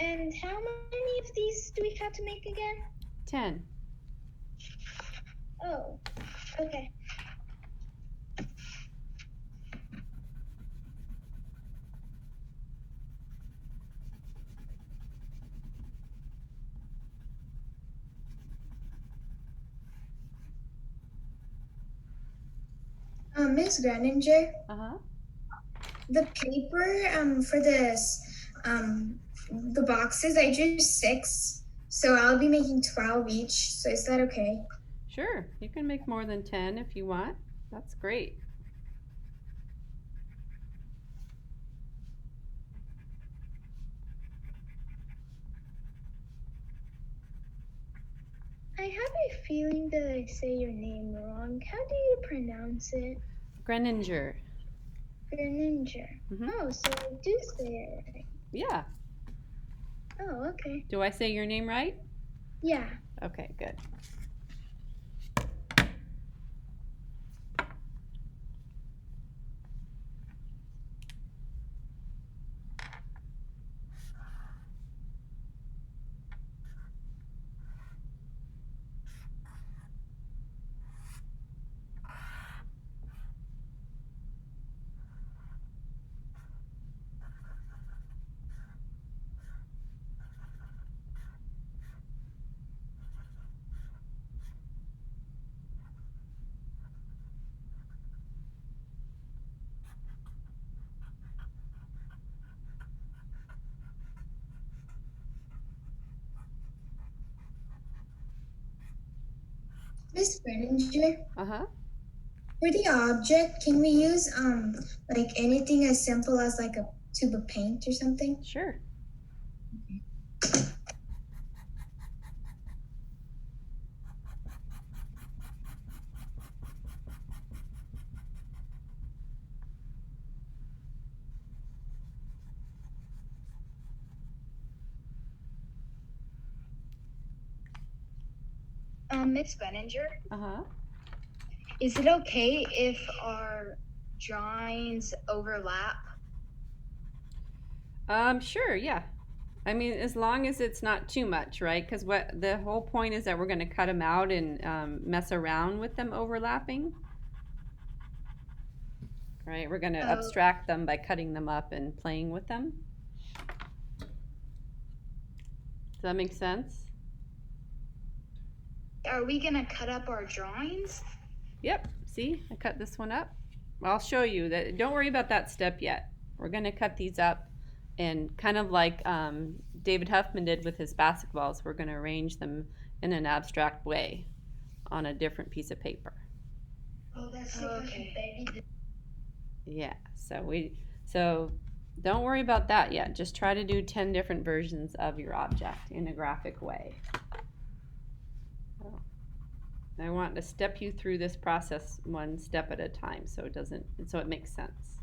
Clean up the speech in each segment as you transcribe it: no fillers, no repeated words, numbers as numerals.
And how many of these do we have to make again? 10. Oh, okay. Miss Greninger, Uh-huh. the paper for this the boxes, I drew 6, so I'll be making 12 each. So is that okay? Sure, you can make more than 10 if you want. That's great. I have a feeling that I say your name wrong. How do you pronounce it? Greninger. Greninger. Mhm. Oh, so I do say it right. Yeah. Oh, okay. Do I say your name right? Yeah. Okay, good. Miss Greninger, Uh-huh. for the object, can we use like anything as simple as like a tube of paint or something? Sure. Miss Greninger, Uh-huh. is it okay if our drawings overlap? Sure, yeah. I mean, as long as it's not too much, right? Because what the whole point is that we're going to cut them out and mess around with them overlapping, right? We're going to abstract them by cutting them up and playing with them. Does that make sense? Are we gonna cut up our drawings? Yep. See, I cut this one up. I'll show you that. Don't worry about that step yet. We're going to cut these up and kind of like David Huffman did with his basketballs, we're going to arrange them in an abstract way on a different piece of paper. Oh, that's okay. Yeah, so don't worry about that yet. Just try to do 10 different versions of your object in a graphic way. I want to step you through this process one step at a time so it makes sense.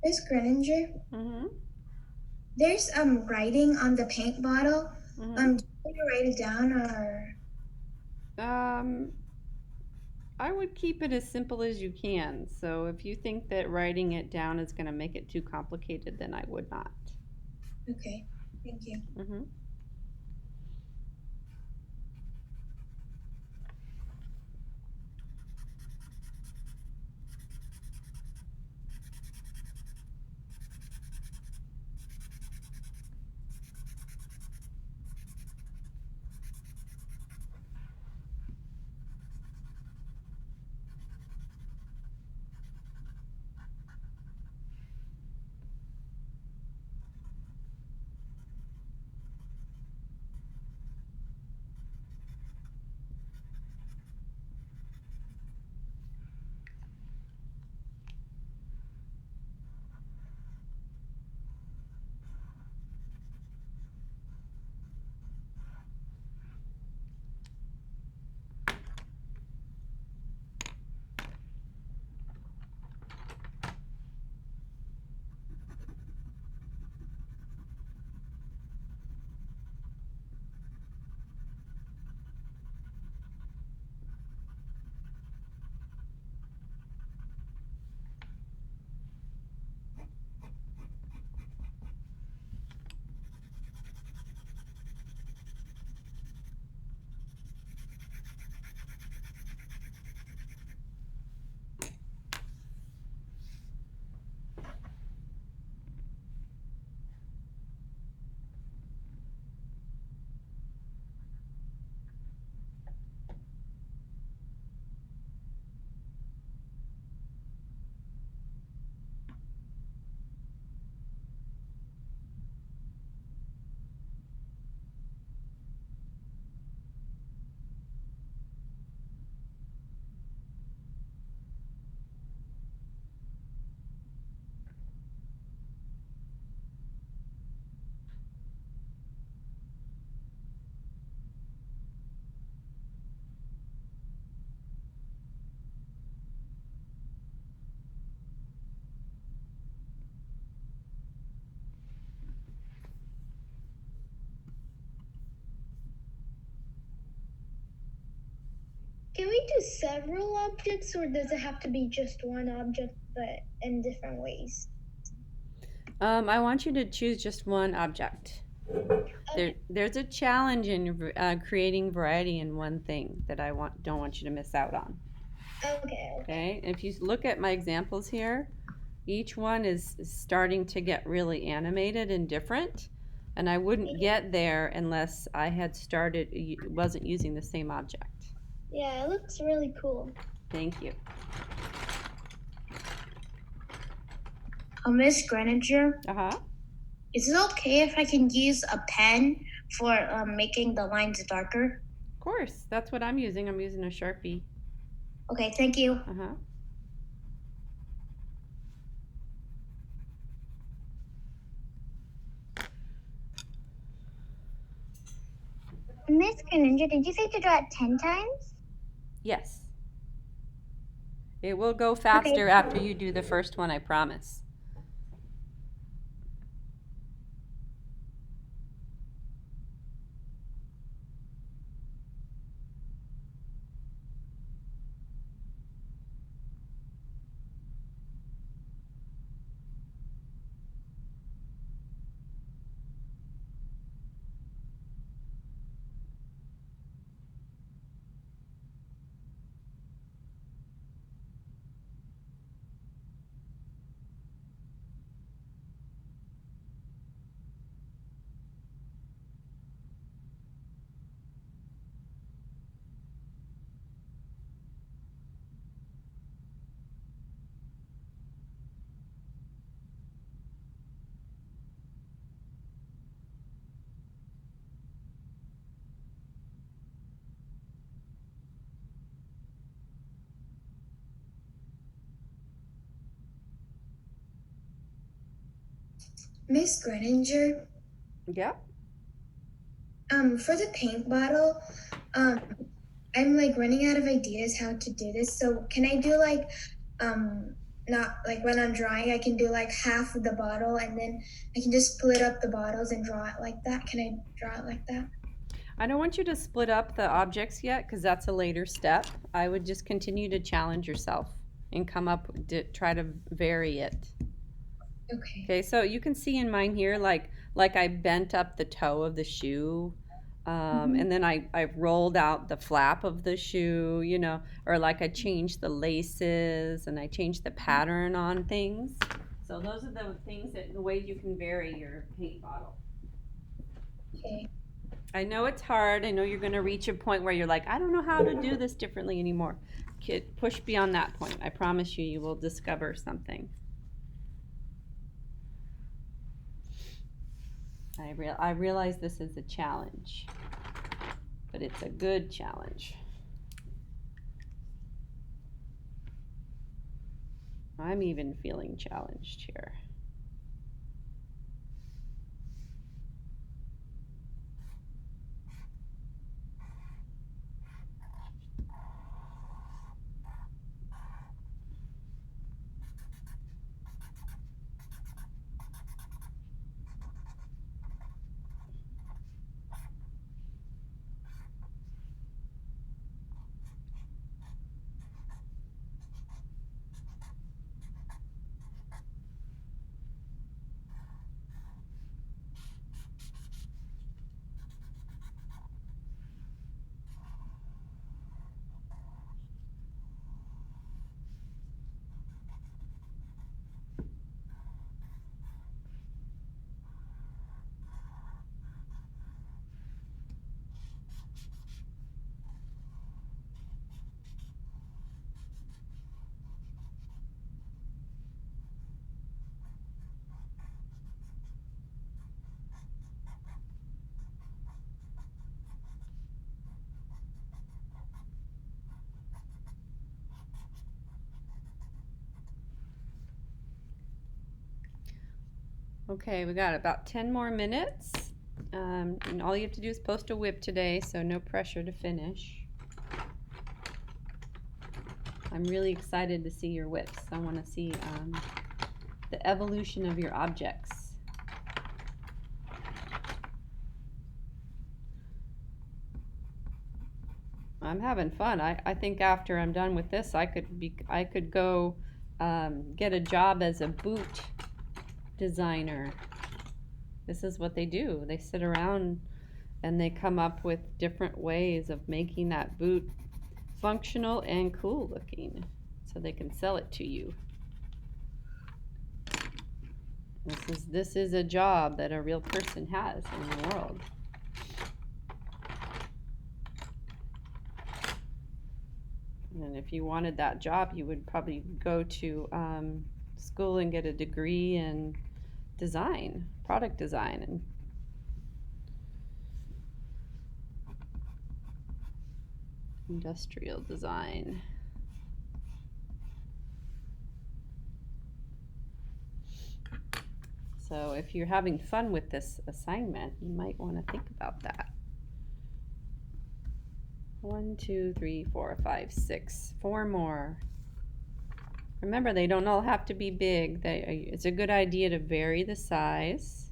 Miss Greninger, Mm-hmm. there's writing on the paint bottle. Mm-hmm. Do you want to write it down or? I would keep it as simple as you can. So if you think that writing it down is going to make it too complicated, then I would not. Okay, thank you. Mm-hmm. Can we do several objects, or does it have to be just one object, but in different ways? I want you to choose just one object. There's a challenge in creating variety in one thing that don't want you to miss out on. Okay. Okay, if you look at my examples here, each one is starting to get really animated and different, and I wouldn't get there unless I had wasn't using the same object. Yeah, it looks really cool. Thank you. Miss Greninger, Uh-huh. is it okay if I can use a pen for making the lines darker? Of course, that's what I'm using. I'm using a Sharpie. Okay, thank you. Uh-huh. Miss Greninger, did you say to draw it 10 times? Yes. It will go faster after you do the first one, I promise. Miss Greninger, Yep. for the paint bottle, I'm like running out of ideas how to do this. So can I do like, not like when I'm drawing, I can do like half of the bottle and then I can just split up the bottles and draw it like that. Can I draw it like that? I don't want you to split up the objects yet because that's a later step. I would just continue to challenge yourself and try to vary it. Okay. Okay, so you can see in mine here, like I bent up the toe of the shoe, and then I rolled out the flap of the shoe, or like I changed the laces and I changed the pattern on things. So those are the ways you can vary your paint bottle. Okay. I know it's hard. I know you're going to reach a point where you're like, I don't know how to do this differently anymore. Kid, push beyond that point. I promise you, you will discover something. I realize this is a challenge, but it's a good challenge. I'm even feeling challenged here. Okay, we got about 10 more minutes. And all you have to do is post a whip today, so no pressure to finish. I'm really excited to see your whips. I want to see the evolution of your objects. I'm having fun. I think after I'm done with this, I could go get a job as a boot designer. This is what they do. They sit around and they come up with different ways of making that boot functional and cool looking so they can sell it to you. This is a job that a real person has in the world. And if you wanted that job, you would probably go to school and get a degree in design, product design, and industrial design. So if you're having fun with this assignment, you might want to think about that. 1, 2, 3, 4, 5, 6. 4 more. Remember, they don't all have to be big. It's a good idea to vary the size.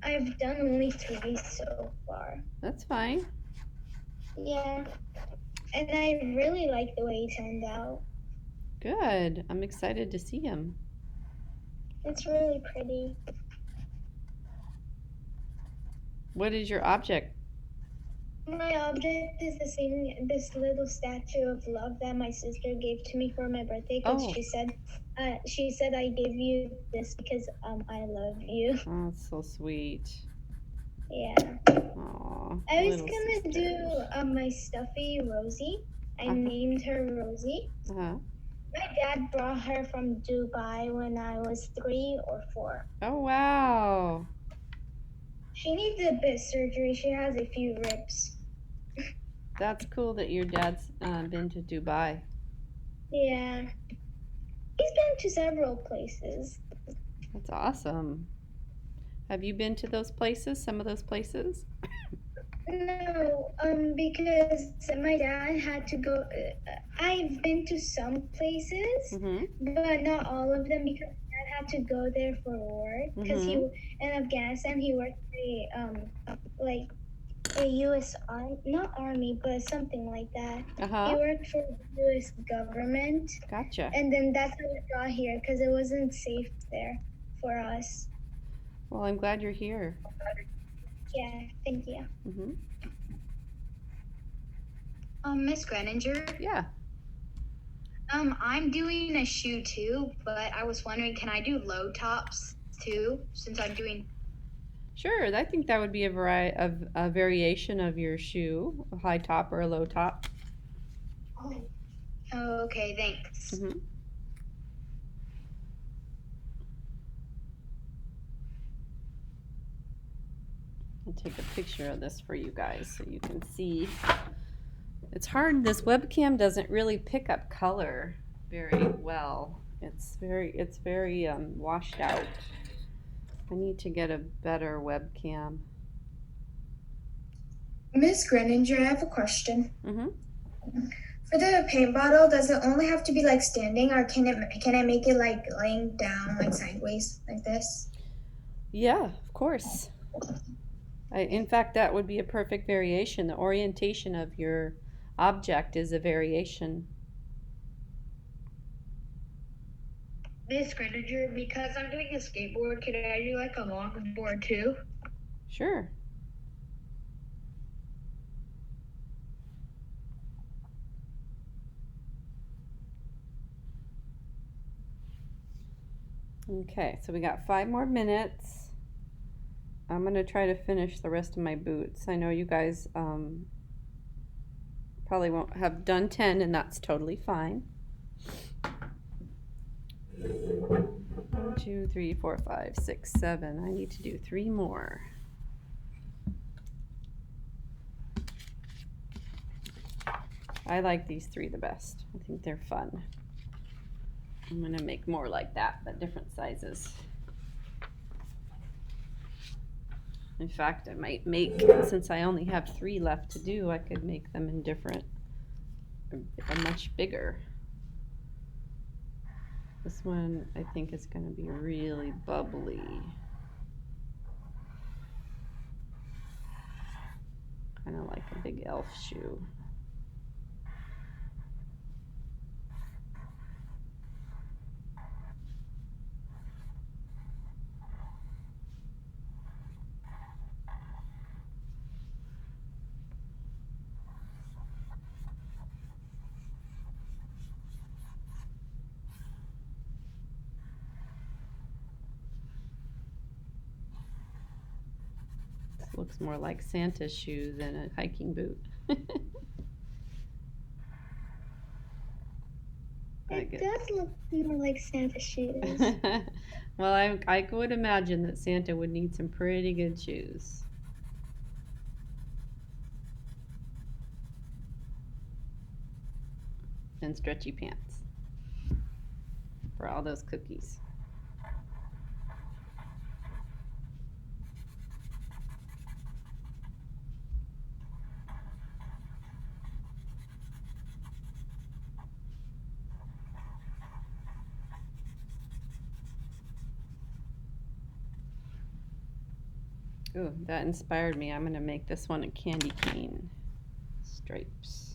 I've done only 3 so far. That's fine. Yeah. And I really like the way he turned out. Good. I'm excited to see him. It's really pretty. What is your object? My object is this little statue of love that my sister gave to me for my birthday because Oh. she said I gave you this because I love you. Oh, that's so sweet. Yeah. Aw, I was little gonna sisters. do my stuffy Rosie. I named her Rosie. Uh-huh. My dad brought her from Dubai when I was 3 or 4. Oh, wow. She needs a bit surgery. She has a few ribs. That's cool that your dad's been to Dubai. Yeah. He's been to several places. That's awesome. Have you been to those places, some of those places? No, because my dad had to go. I've been to some places, but not all of them because my dad had to go there for work. Because he in Afghanistan he worked like a U.S. army, not army, but something like that. He worked for the U.S. government. Gotcha. And then that's how we got here because it wasn't safe there for us. Well, I'm glad you're here. Yeah, thank you. Miss Greninger? Yeah. I'm doing a shoe too, but I was wondering, can I do low tops too, since I'm doing... Sure, I think that would be a variation of your shoe, a high top or a low top. Oh, okay, thanks. I'll take a picture of this for you guys so you can see. It's hard, this webcam doesn't really pick up color very well. It's very washed out. I need to get a better webcam. Miss Greninger, I have a question. For the paint bottle, does it only have to be like standing, or can I make it like laying down, like sideways, like this? Yeah, of course. In fact, that would be a perfect variation. The orientation of your object is a variation. Miss Greninger, because I'm doing a skateboard, can I do like a longboard too? Sure. Okay, so we got 5 more minutes. I'm going to try to finish the rest of my boots. I know you guys probably won't have done 10, and that's totally fine. 1, 2, 3, 4, 5, 6, 7. I need to do 3 more. I like these 3 the best. I think they're fun. I'm going to make more like that, but different sizes. In fact, I might make, since I only have 3 left to do, I could make them in different, much bigger. This one I think is going to be really bubbly. Kind of like a big elf shoe. This looks more like Santa's shoe than a hiking boot. It does look more like Santa's shoes. Well, I would imagine that Santa would need some pretty good shoes. And stretchy pants for all those cookies. Ooh, that inspired me. I'm going to make this one a candy cane stripes.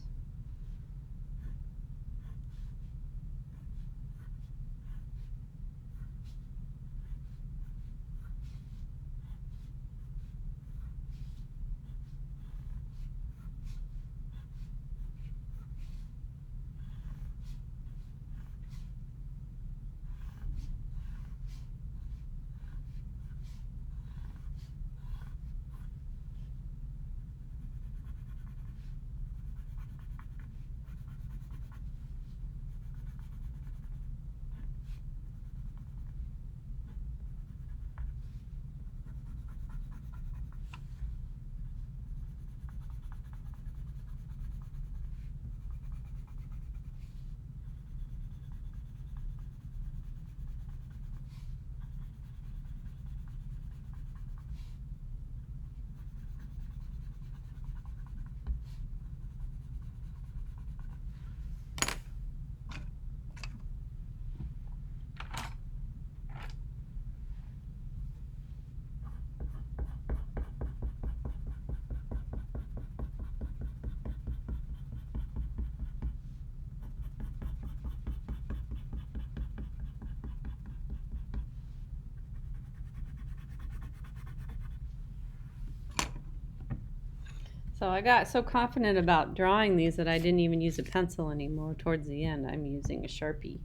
So I got so confident about drawing these that I didn't even use a pencil anymore. Towards the end, I'm using a Sharpie.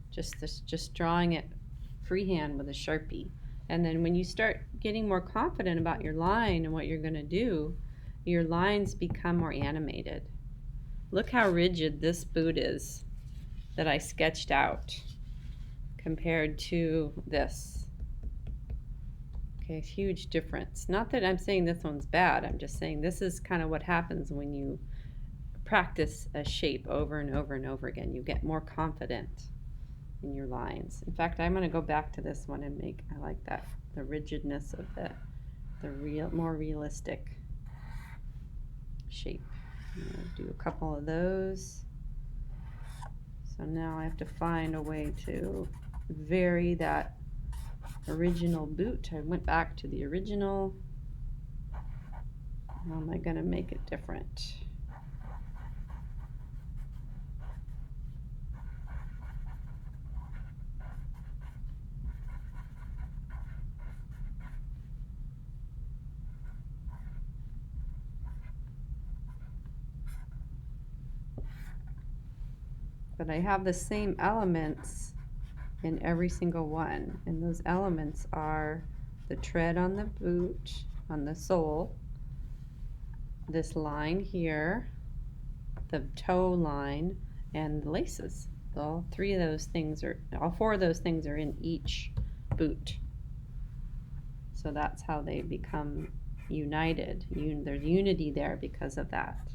Just drawing it freehand with a Sharpie. And then when you start getting more confident about your line and what you're going to do, your lines become more animated. Look how rigid this boot is that I sketched out compared to this. Okay, huge difference. Not that I'm saying this one's bad, I'm just saying this is kind of what happens when you practice a shape over and over and over again. You get more confident in your lines. In fact, I'm going to go back to this one and make, I like that, the rigidness of the more realistic shape. I'm going to do a couple of those. So now I have to find a way to vary that original boot. I went back to the original. How am I going to make it different? But I have the same elements in every single one, and those elements are the tread on the boot, on the sole, this line here, the toe line, and the laces. All four of those things are in each boot. So that's how they become united. There's unity there because of that.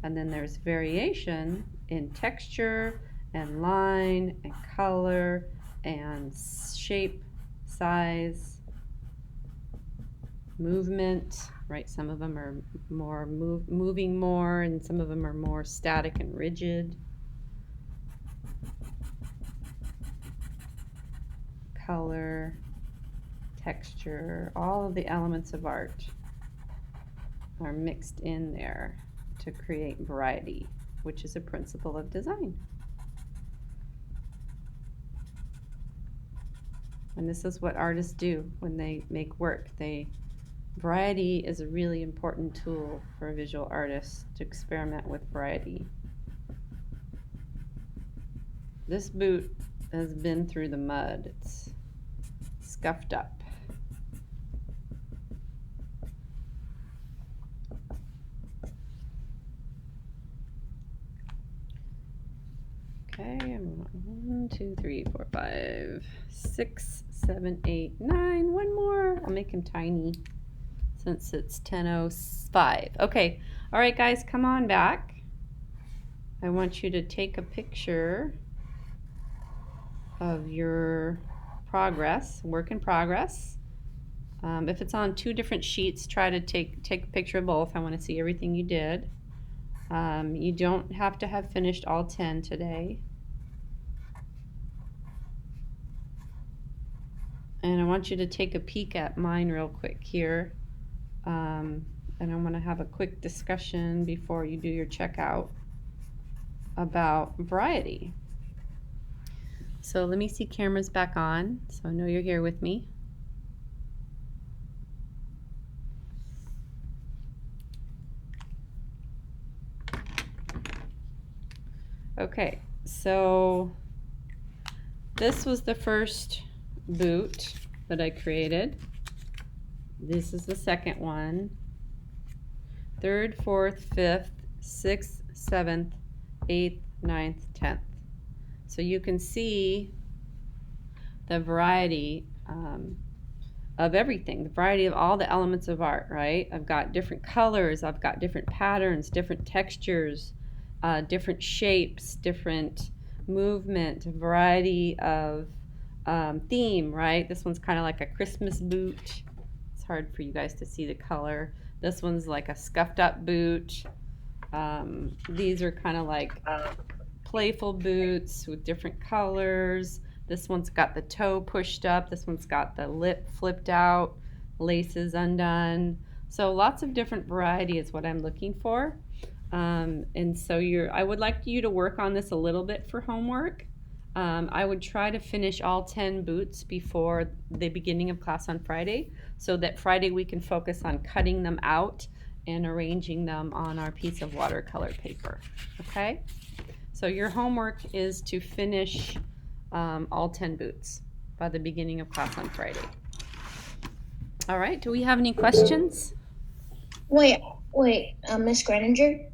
And then there's variation in texture and line and color and shape, size, movement, right? Some of them are more moving more, and some of them are more static and rigid. color, texture, all of the elements of art are mixed in there to create variety, which is a principle of design. And this is what artists do when they make work. Variety is a really important tool for a visual artist to experiment with variety. This boot has been through the mud. It's scuffed up. Okay, I'm 1, 2, 3, 4, 5, 6, 7, 8, 9. One more. I'll make him tiny since it's 10:05. Okay, all right, guys, come on back. I want you to take a picture of your progress, work in progress. If it's on 2 different sheets, try to take a picture of both. I want to see everything you did. You don't have to have finished all 10 today. And I want you to take a peek at mine real quick here. And I want to have a quick discussion before you do your checkout about variety. So let me see cameras back on, so I know you're here with me. Okay, so this was the first boot that I created. This is the second one. 3rd, 4th, 5th, 6th, 7th, 8th, 9th, 10th. So you can see the variety of everything, the variety of all the elements of art, right? I've got different colors, I've got different patterns, different textures, different shapes, different movement, a variety of theme, right? This one's kind of like a Christmas boot. It's hard for you guys to see the color. This one's like a scuffed up boot. These are kind of like playful boots with different colors. This one's got the toe pushed up. This one's got the lip flipped out, laces undone. So lots of different variety is what I'm looking for. And so I would like you to work on this a little bit for homework. I would try to finish all 10 boots before the beginning of class on Friday, so that Friday we can focus on cutting them out and arranging them on our piece of watercolor paper. Okay? So your homework is to finish all 10 boots by the beginning of class on Friday. All right, do we have any questions? Wait, Miss Greninger?